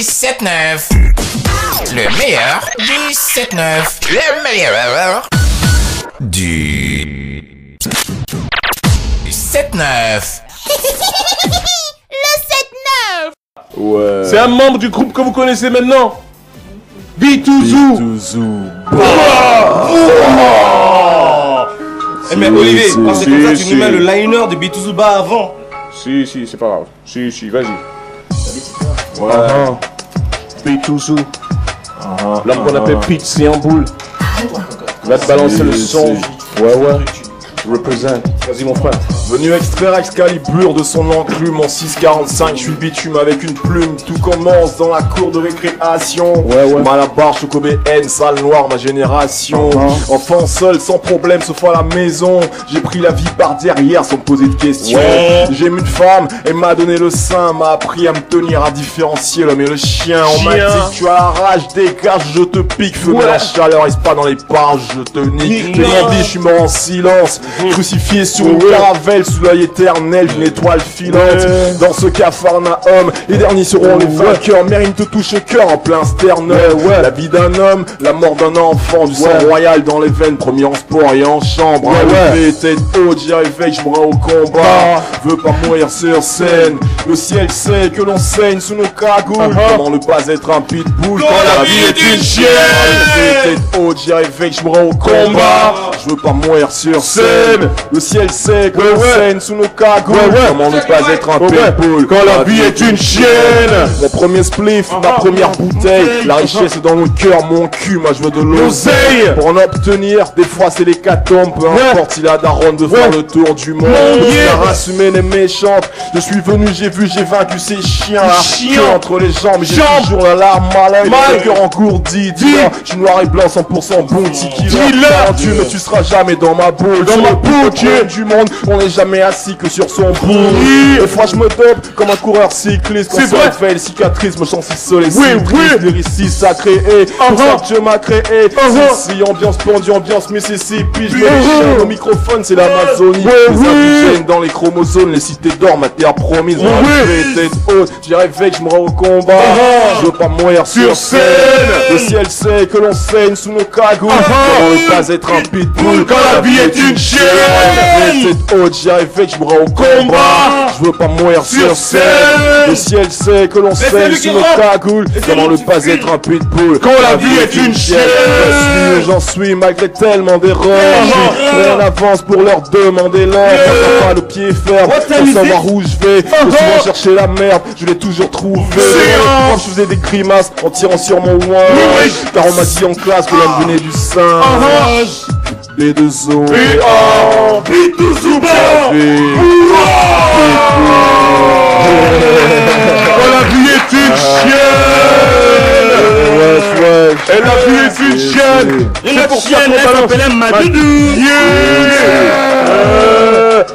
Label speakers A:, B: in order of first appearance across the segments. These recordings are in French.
A: 7-9. Le meilleur du 7-9. Le meilleur du 7-9.
B: Le 7-9.
C: Ouais.
D: C'est un membre du groupe que vous connaissez maintenant. Bitouzou.
E: Eh mais Olivier,
C: si,
E: parce que comme ça
C: si,
E: tu nous mets le liner de Bitouzouba avant.
C: Si, c'est pas grave. Si, vas-y. Ouais.
D: Bitouzou. L'homme qu'on appelle Pete, c'est en boule. Va te balancer le son. Ouais. Represent. Vas-y mon frère.
C: Venu extraire Excalibur de son enclume en 6,45, je suis bitume avec une plume. Tout commence dans la cour de récréation.
D: Ouais.
C: Malabar, Chocobé, N, salle noire, ma génération. Enfant seul, sans problème, sauf à la maison. J'ai pris la vie par derrière sans me poser de questions. J'ai aimé une femme, elle m'a donné le sein, m'a appris à me tenir, à différencier l'homme et le chien. On m'a dit que tu as la rage, dégage, je te pique. Feu la chaleur, reste pas dans les parages, je te nique. J'ai grandi, je suis mort en silence. Crucifié sur une caravelle sous l'œil éternel d'une étoile filante. Dans ce capharnaüm, les derniers seront les vainqueurs. Mérine te touche au cœur en plein sternum. La vie d'un homme, la mort d'un enfant. Du sang royal dans les veines, premier en sport et en chambre. Tête haute, j'y réveille, je mourrai au combat. Veux pas mourir sur scène. Le ciel sait que l'on saigne sous nos cagoules. Comment ne pas être un pitbull quand la vie est une chienne. Tête haute, j'y réveille, je mourrai au combat. Je veux pas mourir sur scène. Le ciel sait que l'on saigne sous nos cagoules. Comment ne pas être un pitbull
D: quand la vie est une chienne.
C: Mon premier spliff, ma première bouteille. La richesse est dans le cœur, mon cul, moi je veux de l'oseille. Pour en obtenir, des fois c'est l'hécatombe. Peu importe, il a daronne de faire le tour du monde. La race humaine est méchante. Je suis venu, j'ai vu, j'ai vaincu ces chiens. Que entre les jambes, j'ai toujours la larme à l'œil. Le cœur engourdi, dis-moi, je suis noir et blanc, 100% bon, tu mais tu seras jamais dans ma boule. Dans ma boule, du monde, on n'est jamais assis que sur son boule. Des fois je me dope comme un coureur cycliste. Quand ça fait les cicatrices, me sens si seul et si triste. Lyriciste sacré et pour ça que Dieu m'a créé. Si ambiance pendue, ambiance Mississippi. Je mets les chaînes au microphone, c'est l'Amazonie. Les indigènes dans les chromosomes, les cités d'or, ma terre promise. Tête haute, j'y réveille, je mourrai au combat. Je veux pas mourir sur scène. Le ciel sait que l'on saigne sous nos cagoules. Comment ne pas être un pitbull
D: quand la vie est une chienne.
C: Tête haute, j'y réveille, je mourrai au combat. Je veux pas mourir sur scène. Le ciel sait que l'on saigne sous nos cagoules. Comment ne pas être un pitbull
D: quand la vie est une chienne.
C: J'en suis malgré tellement d'erreurs. Rien n'avance pour leur demander l'heure. Quand pas le pied ferme, sans savoir où je vais. Je suis souvent chercher la merde, je l'ai toujours trouvé. Quand je faisais des grimaces en tirant sur mon ouin. Car on m'a dit en classe que l'homme venait du sein. Les deux os.
D: Bitouzouba. Quand la vie est une chienne. Et la vie est une chienne.
E: C'est pour ça qu'on s'appelle Madoudou.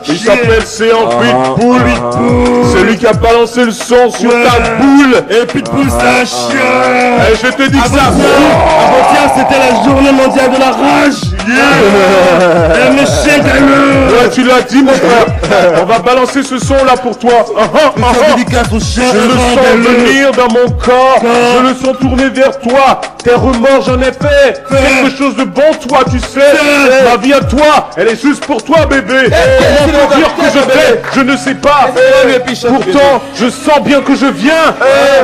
D: Il s'appelle Séant Pitbull. C'est lui qui a balancé le son sur ta boule.
E: Et Pitbull c'est un chien.
D: Et je te dis ça.
E: Avant-hier c'était la journée mondiale de la rage. Et mes chiens galeux.
D: Ouais, tu l'as dit mon frère. On va balancer ce son là pour toi. Je le sens venir dans mon corps. Je le sens tourner vers toi. Tes remords j'en ai fait quelque chose de bon toi tu sais. Ma vie à toi elle est juste pour toi bébé. Comment te dire que je t'aime, je ne sais pas. Pourtant je sens bien que je viens.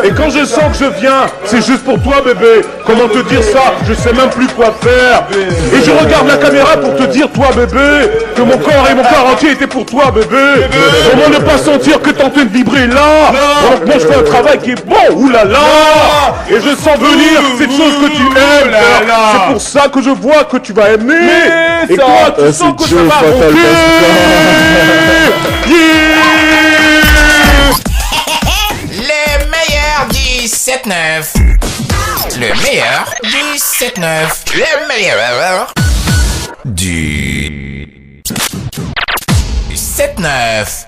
D: Et quand je sens que je viens, c'est juste pour toi bébé. Comment te dire ça, je sais même plus quoi faire. Et je regarde la caméra pour te dire toi bébé, que mon corps et mon corps entier étaient pour toi bébé. Comment ne pas sentir que t'es en train de vibrer là. Donc moi je fais un travail qui est bon, oulala. Et je sens venir cette chose que tu aimes. C'est pour ça que je vois que tu vas aimer. Et toi tu sens que ça va monter.
A: Le meilleur du 7-9. Le meilleur du 7-9. Le meilleur du 7-9.